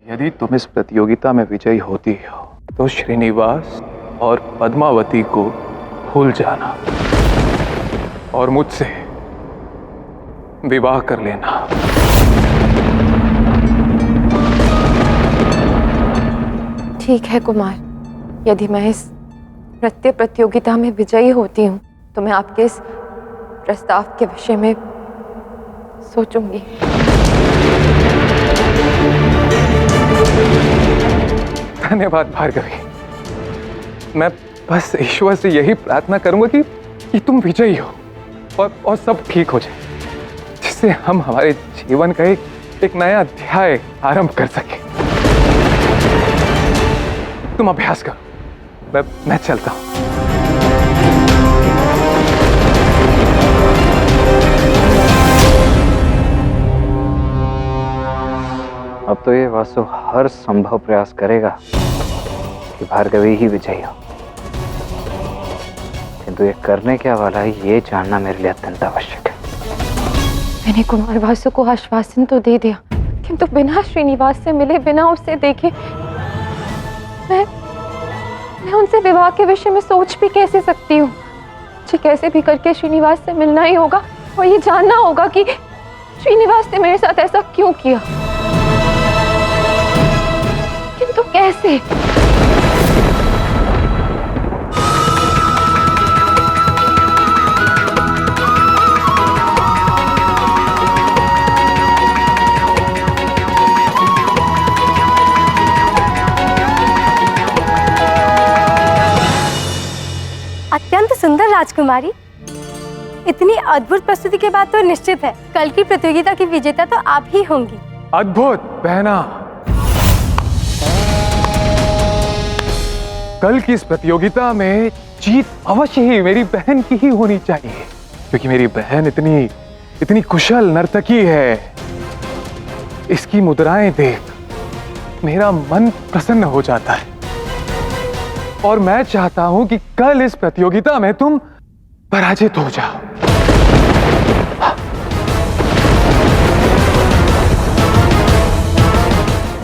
यदि तुम इस प्रतियोगिता में विजयी होती हो तो श्रीनिवास और पद्मावती को भूल जाना और मुझसे विवाह कर लेना। ठीक है कुमार, यदि मैं इस नृत्य प्रतियोगिता में विजयी होती हूँ तो मैं आपके इस प्रस्ताव के विषय में सोचूंगी। धन्यवाद भार्गवी। मैं बस ईश्वर से यही प्रार्थना करूंगा कि तुम विजयी हो और सब ठीक हो जाए, जिससे हम हमारे जीवन का एक नया अध्याय आरंभ कर सके। तुम अभ्यास करो, मैं चलता हूं। अब तो ये वासु हर संभव प्रयास करेगा कि भार्गवी ही विजयी हो, किंतु ये करने क्या वाला है ये जानना मेरे लिए अत्यंत आवश्यक है। मैंने कुमार वासु को आश्वासन तो दे दिया, किंतु बिना श्रीनिवास से मिले, बिना उसे देखे मैं उनसे विवाह के विषय में सोच भी कैसे सकती हूँ। मुझे कैसे भी करके श्रीनिवास से मिलना ही होगा और ये जानना होगा कि श्रीनिवास ने मेरे साथ ऐसा क्यों किया, किंतु कैसे? अत्यंत सुंदर राजकुमारी। इतनी अद्भुत प्रस्तुति के बाद तो निश्चित है कल की प्रतियोगिता की विजेता तो आप ही होंगी। अद्भुत बहना, कल की इस प्रतियोगिता में जीत अवश्य ही मेरी बहन की ही होनी चाहिए, क्योंकि मेरी बहन इतनी कुशल नर्तकी है। इसकी मुद्राएं देख मेरा मन प्रसन्न हो जाता है और मैं चाहता हूं कि कल इस प्रतियोगिता में तुम पराजित हो जाओ।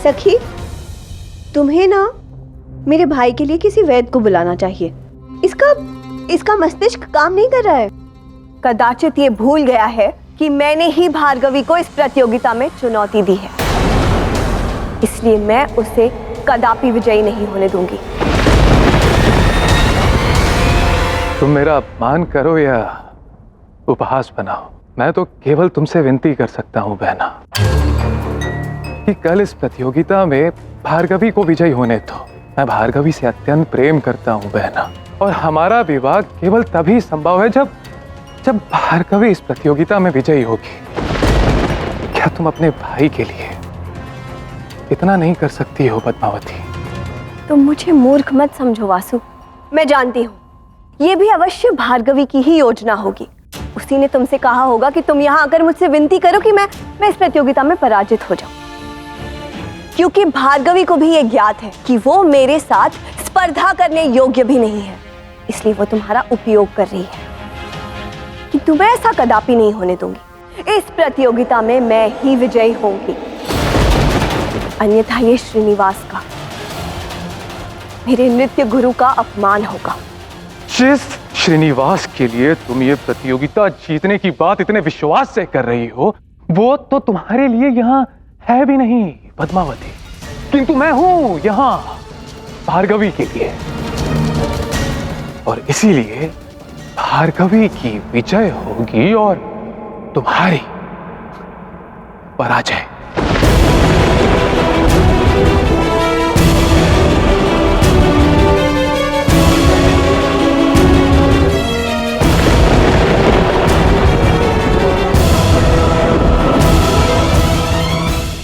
सखी, तुम्हें ना मेरे भाई के लिए किसी वैद्य को बुलाना चाहिए। इसका मस्तिष्क काम नहीं कर रहा है। कदाचित ये भूल गया है कि मैंने ही भार्गवी को इस प्रतियोगिता में चुनौती दी है, इसलिए मैं उसे कदापि विजयी नहीं होने दूंगी। तुम मेरा अपमान करो या उपहास बनाओ, मैं तो केवल तुमसे विनती कर सकता हूं बहना कि कल इस प्रतियोगिता में भार्गवी को विजयी होने दो। मैं भार्गवी से अत्यंत प्रेम करता हूं बहना, और हमारा विवाह केवल तभी संभव है जब भार्गवी इस प्रतियोगिता में विजयी होगी। क्या तुम अपने भाई के लिए इतना नहीं कर सकती हो पद्मावती? तुम मुझे मूर्ख मत समझो वासु। मैं जानती हूँ ये भी अवश्य भार्गवी की ही योजना होगी। उसी ने तुमसे कहा होगा कि तुम यहाँ आकर मुझसे विनती करो कि मैं इस प्रतियोगिता में पराजित हो जाऊं, क्योंकि भार्गवी को भी ये ज्ञात है कि वो मेरे साथ स्पर्धा करने योग्य भी नहीं है, इसलिए वो तुम्हारा उपयोग कर रही है। कि तुम्हें ऐसा कदापि नहीं होने दूंगी। इस प्रतियोगिता में मैं ही विजयी होंगी, अन्यथा ये श्रीनिवास का, मेरे नृत्य गुरु का अपमान होगा। जिस श्रीनिवास के लिए तुम ये प्रतियोगिता जीतने की बात इतने विश्वास से कर रही हो, वो तो तुम्हारे लिए यहाँ है भी नहीं पद्मावती, किंतु मैं हूं यहाँ भार्गवी के लिए, और इसीलिए भार्गवी की विजय होगी और तुम्हारी पराजय।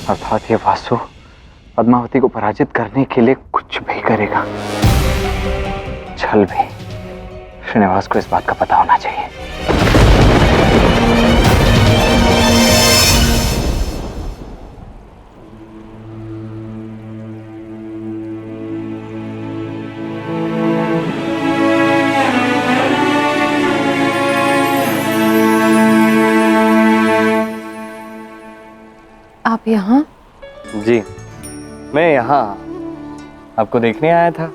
अर्थात ये वासु पद्मावती को पराजित करने के लिए कुछ भी करेगा। छल भी। श्रीनिवास को इस बात का पता होना चाहिए। आप यहाँ? जी, मैं यहाँ आपको देखने आया था,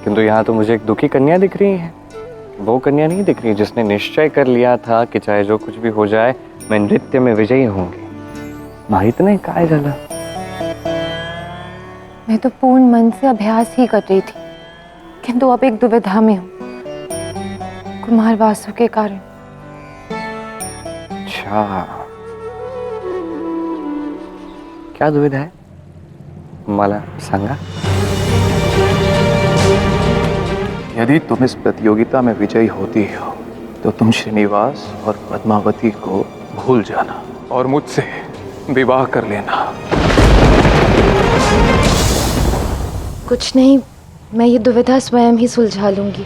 किंतु यहाँ तो मुझे एक दुखी कन्या दिख रही है। वो कन्या नहीं दिख रही जिसने निश्चय कर लिया था कि चाहे जो कुछ भी हो जाए मैं नृत्य में विजयी होंगी। माहित नहीं काय झालं? मैं तो पूर्ण मन से अभ्यास ही कर रही थी, किंतु अब एक दुविधा में हूँ, कुमार वासु के कारण। अच्छा, क्या दुविधा है? मला सांगा। यदि तुम इस प्रतियोगिता में विजयी होती हो तो तुम श्रीनिवास और पद्मावती को भूल जाना और मुझसे विवाह कर लेना। कुछ नहीं, मैं ये दुविधा स्वयं ही सुलझा लूंगी।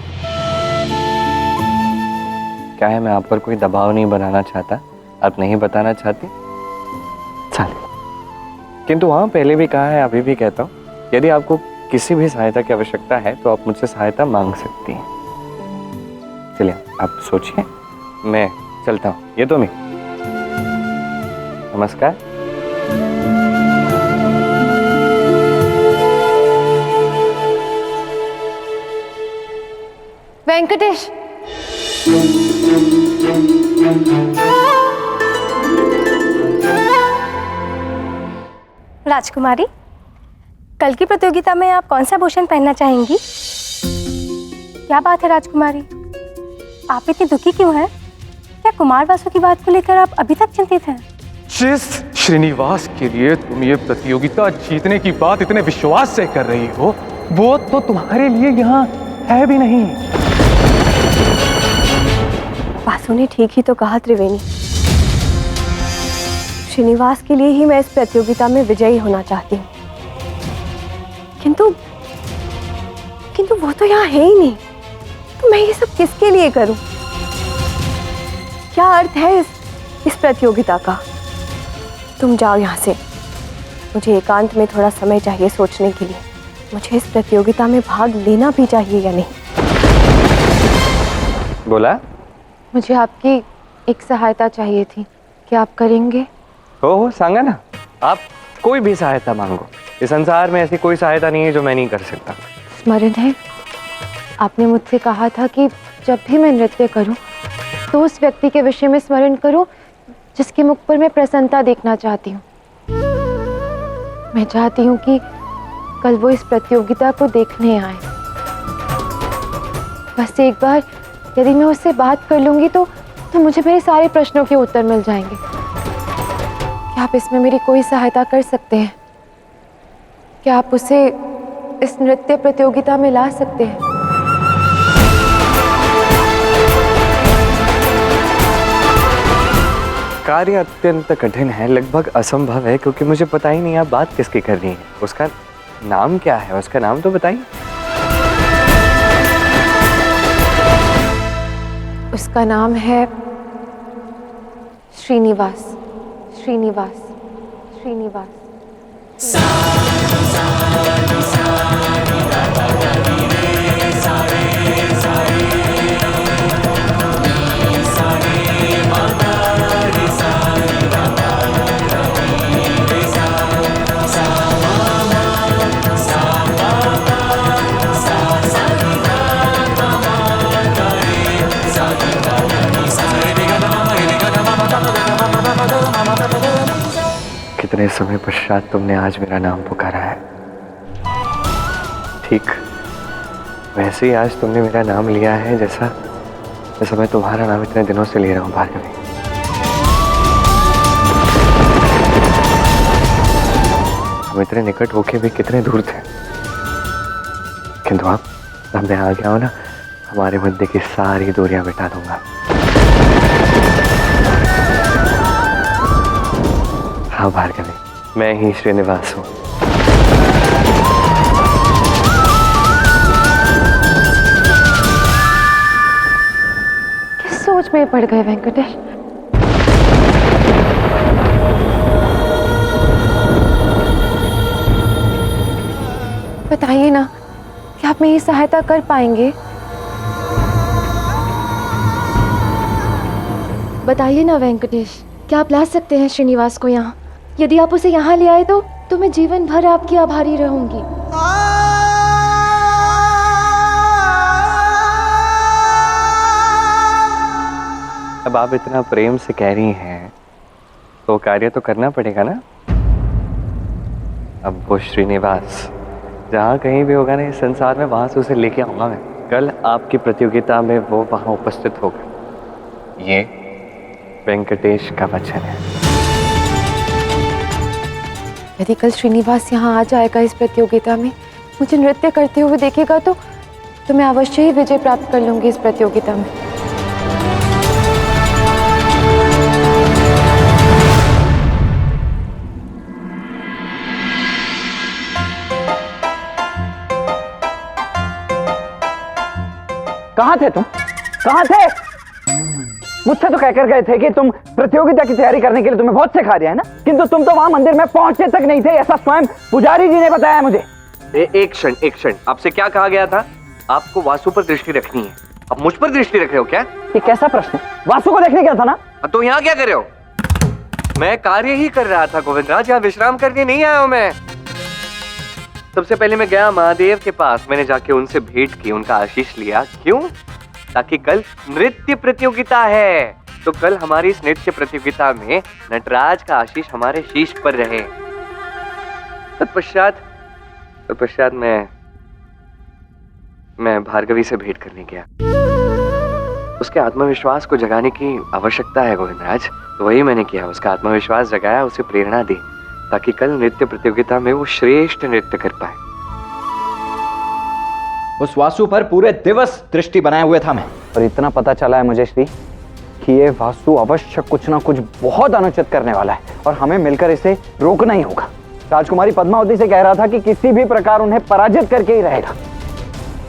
क्या है, मैं आप पर कोई दबाव नहीं बनाना चाहता, आप नहीं बताना चाहती, चलिए। किंतु हाँ, पहले भी कहा है, अभी भी कहता हूँ, यदि आपको किसी भी सहायता की आवश्यकता है तो आप मुझसे सहायता मांग सकती हैं। चलिए आप सोचिए, मैं चलता हूँ। ये तो मैं, नमस्कार। वेंकटेश, राजकुमारी, कल की प्रतियोगिता में आप कौन सा भूषण पहनना चाहेंगी? क्या बात है राजकुमारी, आप इतनी दुखी क्यों हैं? क्या कुमार वासु की बात को लेकर आप अभी तक चिंतित हैं? जिस श्रीनिवास के लिए तुम ये प्रतियोगिता जीतने की बात इतने विश्वास से कर रही हो, वो तो तुम्हारे लिए यहाँ है भी नहीं। वासु ने ठीक ही तो कहा त्रिवेणी, श्रीनिवास के लिए ही मैं इस प्रतियोगिता में विजयी होना चाहती हूँ, किंतु वो तो यहाँ है ही नहीं, तो मैं ये सब किसके लिए करूं? क्या अर्थ है इस प्रतियोगिता का? तुम जाओ यहाँ से, मुझे एकांत में थोड़ा समय चाहिए सोचने के लिए। मुझे इस प्रतियोगिता में भाग लेना भी चाहिए या नहीं। बोला? मुझे आपकी एक सहायता चाहिए थी, क्या आप करेंगे? हो सांगा ना, आप कोई भी सहायता मांगो। इस संसार में ऐसी कोई सहायता नहीं है जो मैं नहीं कर सकता। स्मरण है, आपने मुझसे कहा था कि जब भी मैं नृत्य करूं तो उस व्यक्ति के विषय में स्मरण करूं जिसके मुख पर मैं प्रसन्नता देखना चाहती हूँ। मैं चाहती हूँ कि कल वो इस प्रतियोगिता को देखने आए। बस एक बार यदि मैं उससे बात कर लूंगी तो मुझे मेरे सारे प्रश्नों के उत्तर मिल जाएंगे। क्या आप इसमें मेरी कोई सहायता कर सकते हैं? क्या आप उसे इस नृत्य प्रतियोगिता में ला सकते हैं? कार्य अत्यंत कठिन है, लगभग असंभव है, क्योंकि मुझे पता ही नहीं आप बात किसकी कर रही हैं। उसका नाम क्या है? उसका नाम तो बताइए। उसका नाम है श्रीनिवास। श्रीनिवास, श्रीनिवास। कितने समय पश्चात तुमने आज मेरा नाम पुकारा है। ठीक वैसे ही आज तुमने मेरा नाम लिया है जैसा मैं तुम्हारा नाम इतने दिनों से ले रहा हूँ भार्गवी। हम इतने निकट होके भी कितने दूर थे, किंतु अब मैं आ गया हूँ ना, हमारे मध्य की सारी दूरियां मिटा दूंगा। हाँ भार्गवी, मैं ही श्रीनिवास हूँ। किस सोच में पड़ गए वेंकटेश? बताइए ना, क्या आप मेरी सहायता कर पाएंगे? बताइए ना वेंकटेश, क्या आप ला सकते हैं श्रीनिवास को यहाँ? यदि आप उसे यहाँ ले आए तो तो मैं जीवन भर आपकी आभारी रहूंगी। अब आप इतना प्रेम से कह रही हैं तो कार्य तो करना पड़ेगा ना। अब वो श्रीनिवास जहाँ कहीं भी होगा ना इस संसार में, वहां से उसे लेके आऊंगा मैं। कल आपकी प्रतियोगिता में वो वहां उपस्थित होगा, ये वेंकटेश का वचन है। यदि कल श्रीनिवास यहाँ आ जाएगा इस प्रतियोगिता में, मुझे नृत्य करते हुए देखेगा तो मैं अवश्य ही विजय प्राप्त कर लूंगी इस प्रतियोगिता में। कहाँ थे तुम? कहाँ थे? मुझसे तो कहकर गए थे कि तुम प्रतियोगिता की तैयारी करने के लिए तुम्हें बहुत सिखा दिया है ना, किंतु तुम तो वहां मंदिर में पहुंचने तक नहीं थे, ऐसा स्वयं पुजारी जी ने बताया मुझे। एक क्षण, आपसे क्या कहा गया था? आपको वासु पर दृष्टि रखनी है, अब मुझ पर दृष्टि रख रहे हो क्या? ये कैसा प्रश्न है? वासु को देखने गया था ना। तो यहाँ क्या कर रहे हो? मैं कार्य ही कर रहा था गोविंदराज, यहाँ विश्राम करने नहीं आया हूं मैं। सबसे पहले मैं गया महादेव के पास, मैंने जाके उनसे भेंट की, उनका आशीष लिया। क्यों? ताकि कल नृत्य प्रतियोगिता है, तो कल हमारी इस नृत्य प्रतियोगिता में नटराज का आशीष हमारे शीश पर रहे। तत्पश्चात मैं भार्गवी से भेंट करने गया। उसके आत्मविश्वास को जगाने की आवश्यकता है गोविंदराज, तो वही मैंने किया। उसका आत्मविश्वास जगाया, उसे प्रेरणा दी, ताकि कल नृत्य प्रतियोगिता में वो श्रेष्ठ नृत्य कर पाए। उस वासु पर पूरे दिवस दृष्टि बनाए हुए था मैं, और इतना पता चला है मुझे श्री कि ये वासु अवश्य कुछ ना कुछ बहुत अनुचित करने वाला है, और हमें मिलकर इसे रोकना ही होगा। राजकुमारी पद्मावती से कह रहा था कि किसी भी प्रकार उन्हें पराजित करके ही रहेगा,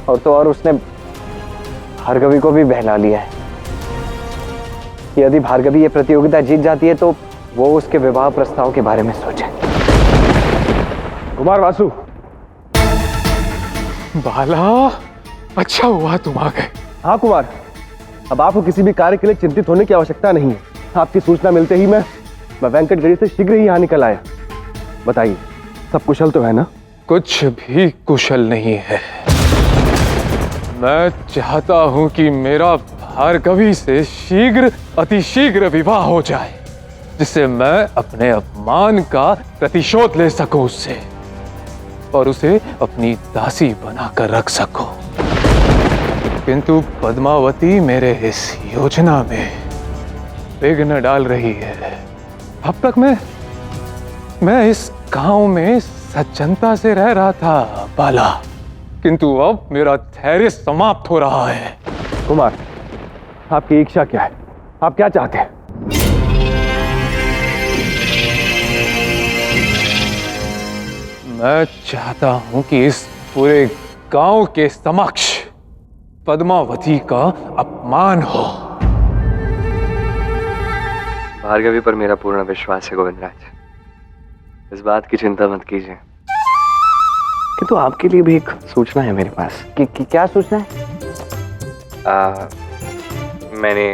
और तो और उसने भार्गवी को भी बहला लिया है कि यदि भार्गवी ये प्रतियोगिता जीत जाती है तो वो उसके विवाह प्रस्ताव के बारे में सोचे। कुमार वासु। बाला, अच्छा हुआ तुम आ गए। हाँ कुमार, अब आपको किसी भी कार्य के लिए चिंतित होने की आवश्यकता नहीं है। आपकी सूचना मिलते ही मैं वेंकटगिरी से शीघ्र ही यहाँ निकल आया। बताइए, सब कुशल तो है ना? कुछ भी कुशल नहीं है। मैं चाहता हूं कि मेरा भार्गवी से अतिशीघ्र विवाह हो जाए, जिससे मैं अपने अपमान का प्रतिशोध ले सकूं उससे, और उसे अपनी दासी बनाकर रख सकूं। किंतु पद्मावती मेरे इस योजना में विघ्न डाल रही है। अब तक मैं इस गांव में सज्जनता से रह रहा था बाला, किंतु अब मेरा धैर्य समाप्त हो रहा है। कुमार, आपकी इच्छा क्या है? आप क्या चाहते हैं? मैं चाहता हूं कि इस पूरे गांव के समक्ष पद्मावती का अपमान हो। भार्गवी पर मेरा पूर्ण विश्वास है गोविंदराज, इस बात की चिंता मत कीजिए। किंतु आपके लिए भी एक सूचना है मेरे पास। क्या सूचना है? मैंने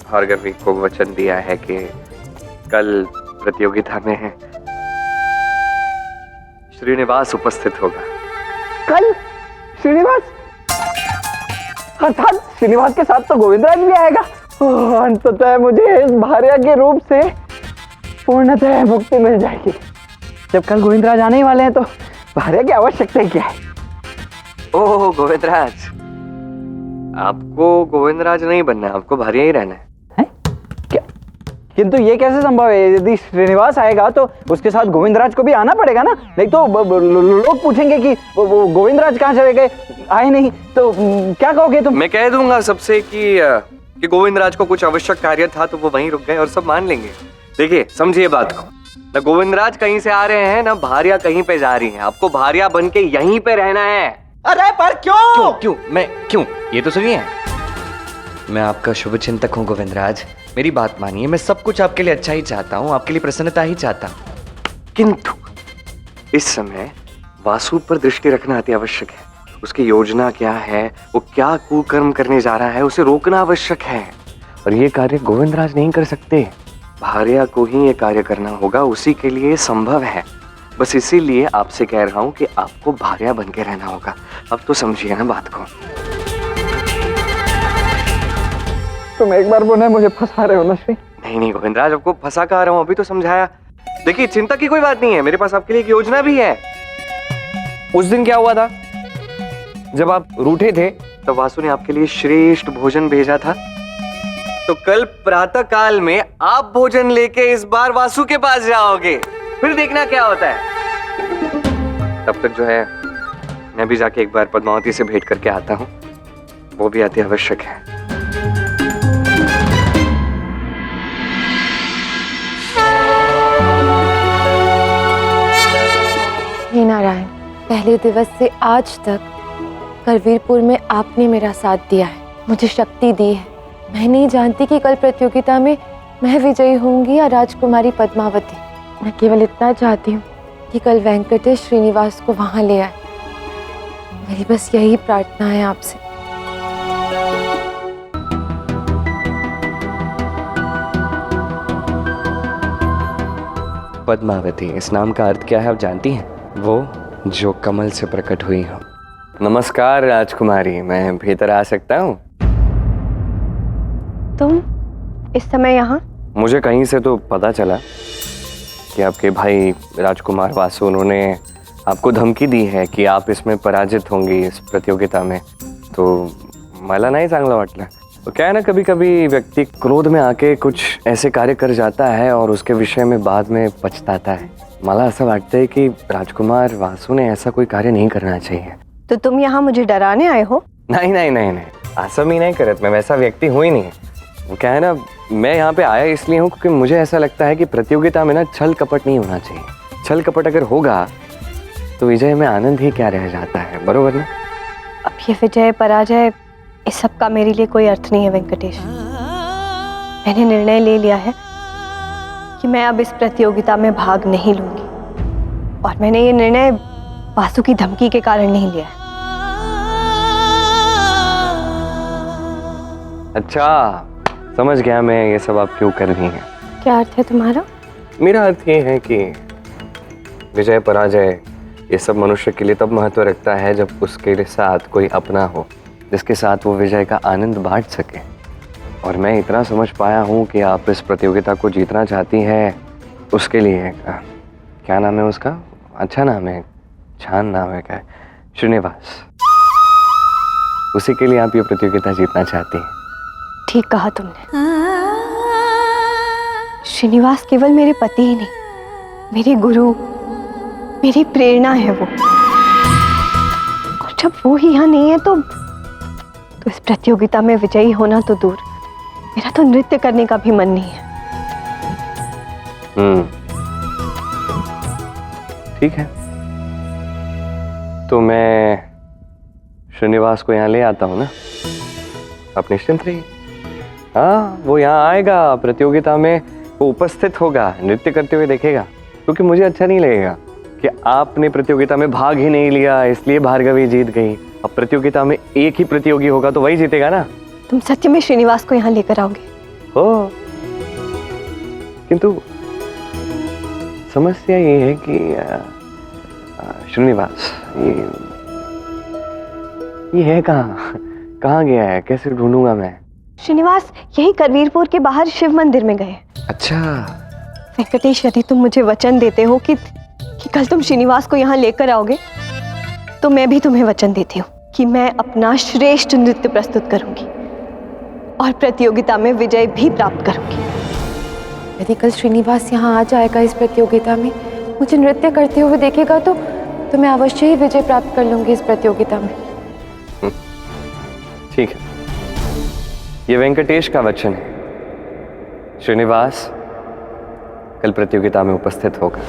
भार्गवी को वचन दिया है कि कल प्रतियोगिता में श्रीनिवास उपस्थित होगा। कल श्रीनिवास? अर्थात श्रीनिवास के साथ तो गोविंदराज भी आएगा। अंततः मुझे इस भार्या के रूप से पूर्णतः मुक्ति मिल जाएगी। जब कल गोविंदराज आने ही वाले हैं तो भार्या की आवश्यकता ही क्या है? ओह गोविंदराज, आपको गोविंदराज नहीं बनना है, आपको भार्या ही रहना है। क्या? किंतु ये कैसे संभव है? यदि श्रीनिवास आएगा तो उसके साथ गोविंदराज को भी आना पड़ेगा ना, नहीं तो लोग पूछेंगे कि वो गोविंदराज कहाँ चले गए, आए नहीं, तो क्या कहोगे तुम? मैं कह दूंगा सबसे कि गोविंदराज को कुछ आवश्यक कार्य था तो वो वहीं रुक गए, और सब मान लेंगे। देखिए, समझिए बात को, ना गोविंदराज कहीं से आ रहे हैं, ना भार्या कहीं पे जा रही है। आपको भार्या बन के यहीं पे रहना है। अरे पर क्यों? क्यों? ये तो सुनिए, मैं आपका शुभ चिंतक हूँ गोविंदराज, मेरी बात मानिए। मैं सब कुछ आपके लिए अच्छा ही चाहता हूँ, आपके लिए प्रसन्नता ही चाहता हूँ, किंतु इस समय वासु पर दृष्टि रखना अति आवश्यक है। उसकी योजना क्या है, वो क्या कुकर्म करने जा रहा है, उसे रोकना आवश्यक है। और ये कार्य गोविंदराज नहीं कर सकते, भार्या को ही ये कार्य करना होगा, उसी के लिए संभव है। बस इसीलिए आपसे कह रहा हूँ कि आपको भार्या बन के रहना होगा। अब तो समझिए ना बात को। तुम एक बार बोले मुझे फंसा रहे हो ना श्री? नहीं गोविंदराज, आपको फंसा कह रहा हूँ, अभी तो समझाया। देखिए चिंता की कोई बात नहीं है, मेरे पास आपके लिए एक योजना भी है। उस दिन क्या हुआ था जब आप रूठे थे, तब वासु ने आपके लिए श्रेष्ठ भोजन भेजा था। तो कल प्रातः काल में आप भोजन लेके इस बार वासु के पास जाओगे, फिर देखना क्या होता है। तब तक जो है मैं भी जाके एक बार पद्मावती से भेंट करके आता हूँ, वो भी अति आवश्यक है। हे नारायण, पहले दिवस से आज तक करवीरपुर में आपने मेरा साथ दिया है, मुझे शक्ति दी है। मैं नहीं जानती कि कल प्रतियोगिता में मैं विजयी होंगी या राजकुमारी पद्मावती। मैं केवल इतना चाहती हूँ कि कल वेंकटेश श्रीनिवास को वहां ले आए। मेरी बस यही प्रार्थना है आपसे। पद्मावती, इस नाम का अर्थ क्या है आप जानती हैं? वो जो कमल से प्रकट हुई हो। नमस्कार राजकुमारी, मैं भीतर आ सकता हूँ? तुम इस समय यहाँ? मुझे कहीं से तो पता चला कि आपके भाई राजकुमार वासु, उन्होंने आपको धमकी दी है कि आप इसमें पराजित होंगी इस प्रतियोगिता में। तो मला नहीं चांगलं वाटलं। तो क्या है ना, कभी कभी व्यक्ति क्रोध में आके कुछ ऐसे कार्य कर जाता है और उसके विषय में बाद में पछताता है। मला ऐसा लगता है कि राजकुमार वासु ने ऐसा कोई कार्य नहीं करना चाहिए। तो तुम यहाँ मुझे डराने आए हो? नहीं नहीं नहीं नहीं, ऐसा भी नहीं करत, मैं वैसा व्यक्ति हूँ ही नहीं। वो क्या है ना, मैं यहाँ पे आया इसलिए हूँ क्योंकि मुझे ऐसा लगता है कि प्रतियोगिता में ना छल कपट नहीं होना चाहिए। छल कपट अगर होगा तो विजय में आनंद ही क्या रह जाता है, बरोबर ना? अब ये विजय पराजय इस सब का मेरे लिए कोई अर्थ नहीं है वेंकटेश। मैंने निर्णय ले लिया है कि मैं अब इस प्रतियोगिता में भाग नहीं लूंगी, और मैंने ये निर्णय वासु की धमकी के कारण नहीं लिया है। अच्छा, समझ गया मैं ये सब आप क्यों कर रही हैं। क्या अर्थ है तुम्हारा? मेरा अर्थ ये है कि विजय पराजय ये सब मनुष्य के लिए तब महत्व रखता है जब उसके साथ कोई अपना हो, जिसके साथ वो विजय का आनंद बांट सके। और मैं इतना समझ पाया हूँ कि आप इस प्रतियोगिता को जीतना चाहती हैं, उसके लिए क्या नाम है उसका? अच्छा नाम है, छान नाम है, क्या? श्रीनिवास। उसी के लिए आप ये प्रतियोगिता जीतना चाहती हैं। ठीक कहा तुमने। श्रीनिवास केवल मेरे पति ही नहीं, मेरे गुरु, मेरी प्रेरणा है वो। और जब वो ही यहाँ नहीं है तो इस प्रतियोगिता में विजयी होना तो दूर, मेरा तो नृत्य करने का भी मन नहीं है। ठीक है, तो मैं श्रीनिवास को यहाँ ले आता हूँ ना, आप निश्चिंत रहिए। हाँ, वो यहाँ आएगा प्रतियोगिता में, वो उपस्थित होगा, नृत्य करते हुए देखेगा। क्योंकि मुझे अच्छा नहीं लगेगा कि आपने प्रतियोगिता में भाग ही नहीं लिया, इसलिए भार्गवी जीत गई। अब प्रतियोगिता में एक ही प्रतियोगी होगा तो वही जीतेगा ना। तुम सत्य में श्रीनिवास को यहाँ लेकर आओगे? हो, किंतु समस्या ये है कि श्रीनिवास ये है कहाँ गया है, कैसे ढूंढूंगा मैं? श्रीनिवास यही करवीरपुर के बाहर शिव मंदिर में गए। अच्छा वेंकटेश, यदि तुम मुझे वचन देते हो कि कल तुम श्रीनिवास को यहाँ लेकर आओगे, तो मैं भी तुम्हें वचन देती हूँ कि मैं अपना श्रेष्ठ नृत्य प्रस्तुत करूंगी और प्रतियोगिता में विजय भी प्राप्त करूंगी। यदि कल श्रीनिवास यहाँ आ जाएगा इस प्रतियोगिता में, मुझे नृत्य करते हुए देखेगा तो मैं अवश्य ही विजय प्राप्त कर लूंगी इस प्रतियोगिता में। ठीक है, ये वेंकटेश का वचन है। श्रीनिवास कल प्रतियोगिता में उपस्थित होगा।